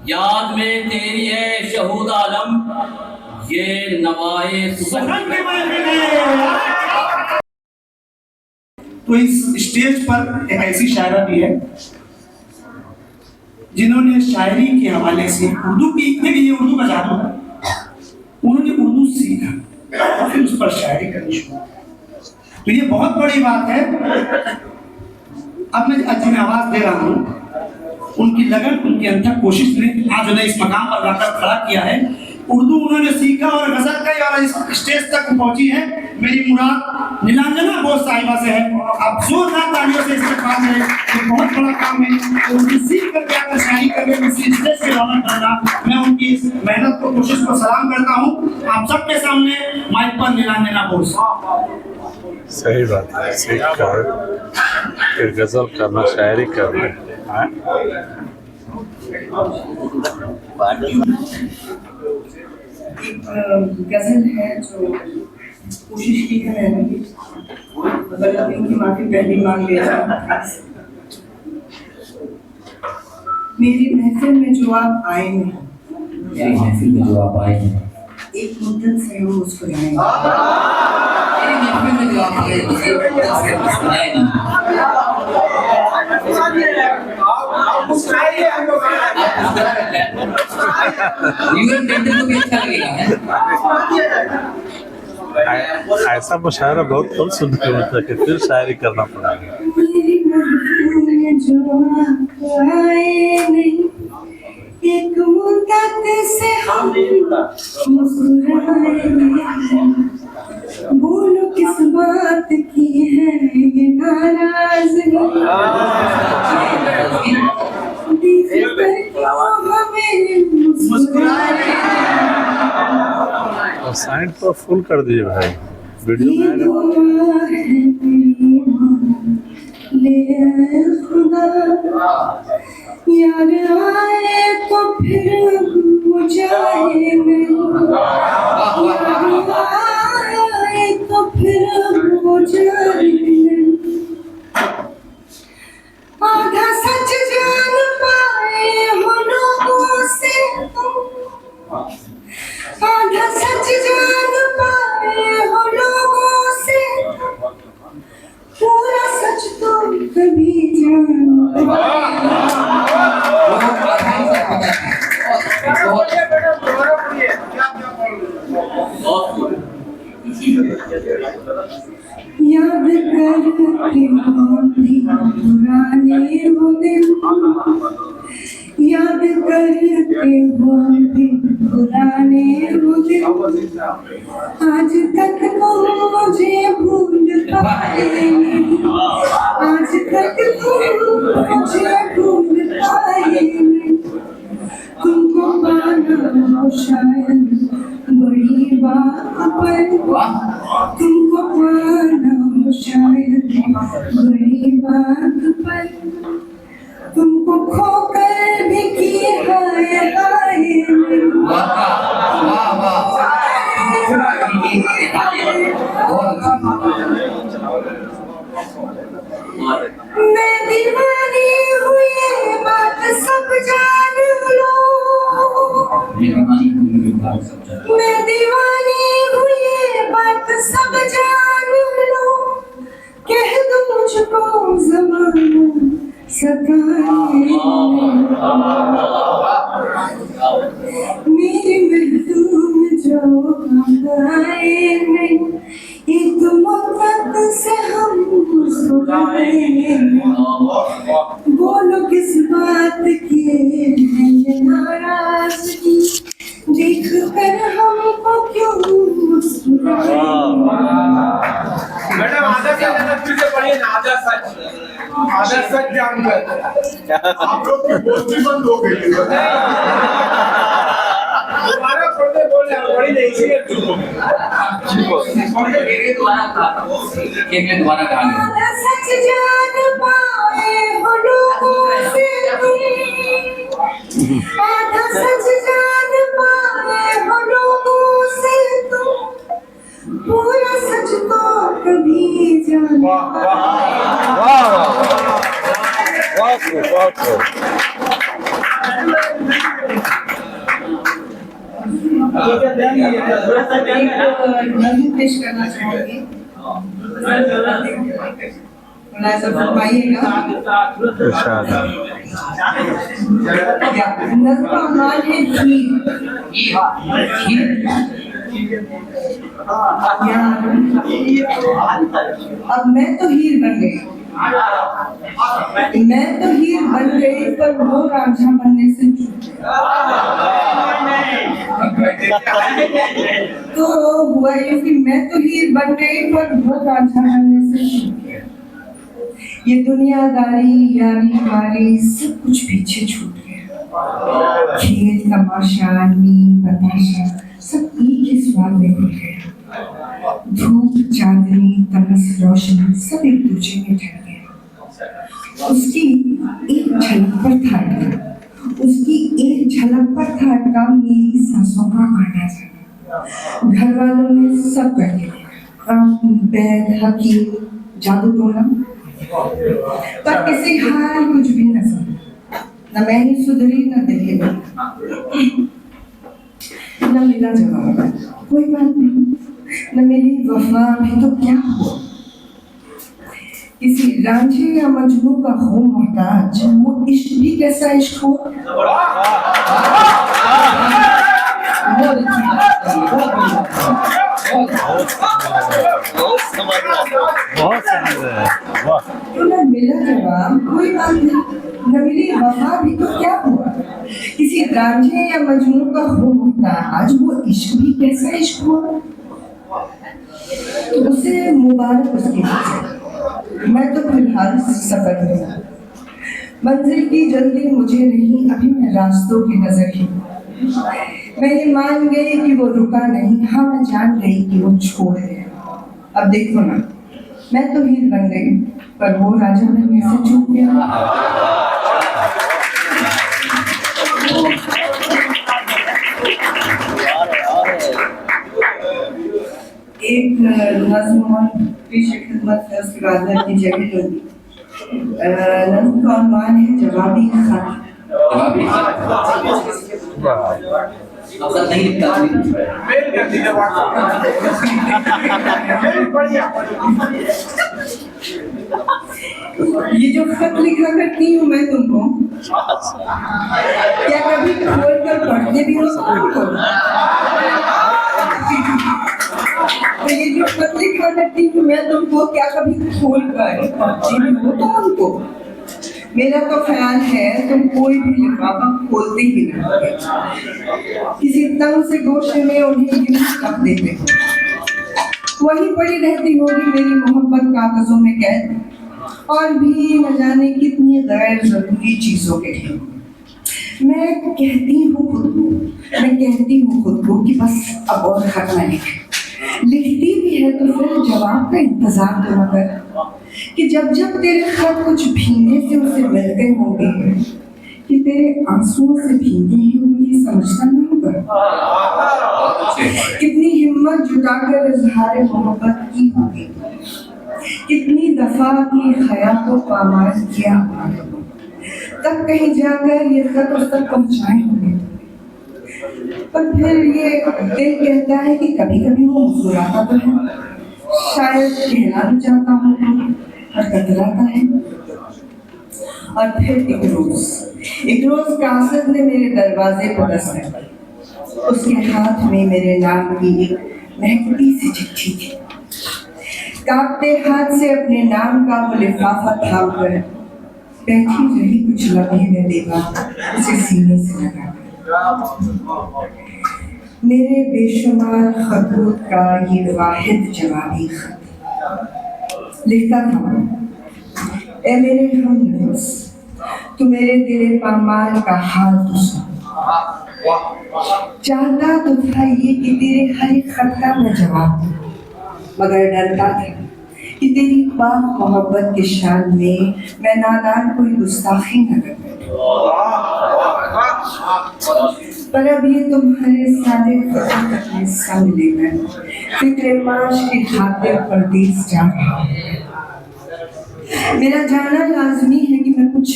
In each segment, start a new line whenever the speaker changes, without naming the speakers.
याद में तेरी है शहूद आलम, ये नवाए सुगंध।
तो इस स्टेज पर एक ऐसी शायरा भी है जिन्होंने शायरी के हवाले से उर्दू की, देखिए ये उर्दू का जादू है, उन्होंने उर्दू सीखा और फिर उस पर शायरी करनी शुरू की। तो ये बहुत बड़ी बात है। अब मैं जिन्हें आवाज दे रहा हूँ, उनकी लगन, उनकी अंथक कोशिश ने आज उन्हें इस मकाम पर लाकर खड़ा किया है। उर्दू उन्होंने सीखा और गजल का और इस स्टेज तक पहुंची है। मेरी मुराद नीलांजना बोस साहिबा से है। आप जोरदार तालियों से इसके काम है, ये बहुत बड़ा काम है। उनकी सीख करके आकर शायरी करके इसी स्टेज से रौनक करना, मैं उनकी इस मेहनत को, कोशिश को सलाम करता हूँ। आप सबके सामने माइक पर नीलांजना बोस।
सही बात है, सीख कर फिर गजल करना, शायरी करना।
एक गजल है जो कोशिश की है मैंने, गलतियों की माफी पहली मांग लिया। मेरी महफिल में जो आप आए हैं,
मेरी महफिल में जो आप आए हैं,
एक मुद्दत से हम मुस्कुराए।
मेरी महफिल में जो आप आए हैं, एक मुद्दत से मुस्कुराए नहीं।
ऐसा मुशायरा बहुत कम सुनते होता है कि फिर शायरी करना पड़ेगा।
एक मुद्दत से हम मुस्कुराए, बोलो किस बात की है ये नाराजगी,
और साइड पर फुल कर दीजिए भाई, वीडियो
ले खुदा यार आए तो फिर बुझाए नहीं, आए तो फिर बुझाए नहीं। आधा सच जान पाए हो लोगों से तुम, आधा सच जान पाए हो लोगों से, पूरा सच तो कभी जान याद करके पुराने वो दिन, याद करके पुराने वो दिन, आज तक तो मुझे भूल पाए, आज तक तो मुझे भूल पाए। तुमको पाना हो शायद बड़ी बात पर, तुमको पाना हो शायद बड़ी बात पर, तुमको खोकर भी किए हाय हाय। मैं दीवानी हुई बात सब जान लो, मैं दीवानी हुई बात सब जान लो, कह दो मुझको ज़माना सताए, मेरी महफिल जो आए नहीं, एक मुद्दत से हम मुस्कुराए, बोलो किस बात की है ये नाराजगी, देख कर हमको क्यों मुस्कुराए।
मैडम आधा सच फिर से पढ़िए ना, आधा सच जानकर आप लोग की बोलती बंद हो गई है। दोबारा पढ़ते बोले बड़ी नहीं चाहिए तुमको।
दोबारा कहा
आधा सच जान पाए हो लोगों से तुम, आधा सच जान पाए हो लोगों से तुम, पूरा सच तो कभी जान
वाह वाह वाह वाह।
नज़म पेश करना चाहूंगी। मुलाज़ा फरमाइएगा। नज़म का उन्वान है अब मैं तो हीर बन गई, मैं तो हीर बन गई, पर वो रांझा बनने से चूक गया। तो हुआ ये कि मैं तो हीर बन गई, पर वो रांझा बनने से चूक गया। ये दुनियादारी यारी वारी सब कुछ पीछे छूट गया। खेल तमाशा नींद बताशा सब एक ही स्वाद में घुल गया। धूप चांदनी तमस रोशनी सब एक दूसरे में ढल गया। उसकी एक झलक पर था अटका मेरी सांसों का आना जाना। घर वालों ने सब कर दिया, वैद हकीम जादू टोना, पर किसी हाल कुछ भी न समझा। न मैं ही सुधरी न दिल्ली में न मिला जवाब, कोई बात नहीं, न मिली वफा भी तो क्या हुआ। किसी रांझे या मजनू का हो मोहताज, वो इश्क भी कैसा इश्क हो। तो न मिला जवाब, कोई बात नहीं, न मिली वफा भी तो क्या हुआ। किसी रांझे या मजनू का हो मोहताज, वो इश्क भी कैसा इश्क हुआ। उसे मुबारक उसकी वजह, मैं तो फिलहाल सफर में हूँ। मंजिल की जल्दी मुझे नहीं, अभी मैं रास्तों की नजर ही हूँ। मैं ये मान गई कि वो रुका नहीं, हाँ मैं जान गई कि वो छोड़ गया। अब देखो ना, मैं तो हीर बन गई, पर वो राजा बनने से चूक गया। एक नज़्म और पेश खिदमत है, उसके बाद मैं अपनी जगह लूंगी। नज़्म का उन्वान है जवाबी खत।
नहीं लिखता
ये जो खत लिखा करती हूँ मैं तुमको, क्या कभी खोल कर पढ़ते भी हो तुमको। तो ये जो खत लिखा करती हूँ मैं तुमको, क्या कभी खोल कर पढ़ते भी हो तुम उनको। मेरा तो ख्याल है तुम कोई भी लिफाफा खोलते ही नहीं, किसी तंग से गोशे में उन्हें यूं रख देते हो। वहीं पड़ी रहती होगी मेरी मोहब्बत कागजों में कैद, और भी न जाने कितनी गैर जरूरी चीजों के लिए। मैं कहती हूँ खुद को कि बस अब और खत न लिखती भी है तो फिर जवाब का इंतजार तो न कर, कि जब तेरे खत कुछ भीने से उसे मिलते होंगे, कि तेरे आंसुओं से भीगे हैं, मुझे समझता नहीं होगा। कितनी हिम्मत जुटाकर इजहार मोहब्बत की होगी, कितनी दफा अपनी ख्यालों को आमाज किया होगा, तब कहीं जाकर ये खत उस तक पहुंचाए होंगे। पर फिर ये दिल कहता है कि कभी कभी वो मुस्कुराता तो है, शायद कहना भी चाहता हूँ और कतराता है। और फिर एक रोज कासिद ने मेरे दरवाजे पर दस्तक दी। उसके हाथ में मेरे नाम की एक महकती सी चिट्ठी थी। कांपते हाथ से अपने नाम का वो लिफाफा थाम कर बैठी रही कुछ लम्हे में दीवार उसे सीने से लगा। मेरे बेशुमार खतूत का ये वाहिद जवाबी खत लिखता था, ए मेरे हमदोस, तू मेरे दिले पामाल का हाल तो सुन। चाहता तो था ये कि तेरे हर एक खत का मैं जवाब दूं, मगर डरता था कि तेरी पाक मोहब्बत की शान में मैं नादान कोई गुस्ताखी न कर बैठूं। पर अब ये तुम्हारे सारे अपने संग लेकर फिक्र माश के खातिर परदेस जा रहा है। मेरा जाना लाजमी है कि मैं कुछ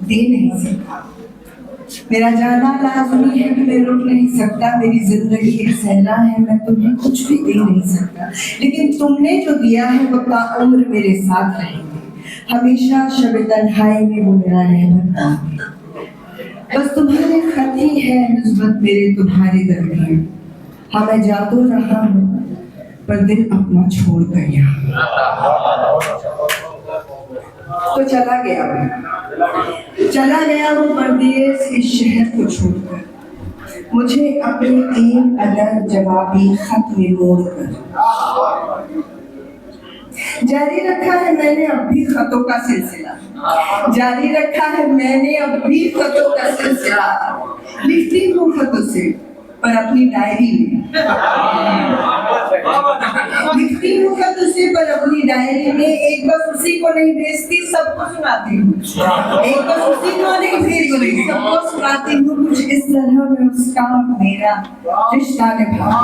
दे नहीं सकता, मेरा जाना लाजमी है, मैं रुक नहीं सकता, मेरी जिंदगी एक सहना है, मैं तुम्हें कुछ भी दे नहीं सकता, लेकिन तुमने जो दिया है वो ताउम्र मेरे साथ रहेंगे, हमेशा शब तन्हाई में वो मेरा रहमत होंगे। बस तुम्हारे खत ही है निस्बत मेरे तुम्हारे दरमियान, हाँ मैं जा तो रहा हूँ पर दिल अपना छोड़ गया। तो चला गया वो परदेस इस शहर को छोड़कर, मुझे अपने एक अलग जवाबी खत में मोड़कर। जारी रखा है मैंने अब भी खतों का सिलसिला, जारी रखा है मैंने अब भी खतों का सिलसिला, लिखती हूँ खतों से पर अपनी डायरी में, लिखती हूँ खतों से पर अपनी डायरी में, एक बस उसी को नहीं भेजती सबको सुनाती हूँ, एक बस उसी को नहीं भेजती सबको सुनाती हूँ, कुछ इस तरह में उसका मेरा रिश्ता निभाती हूँ।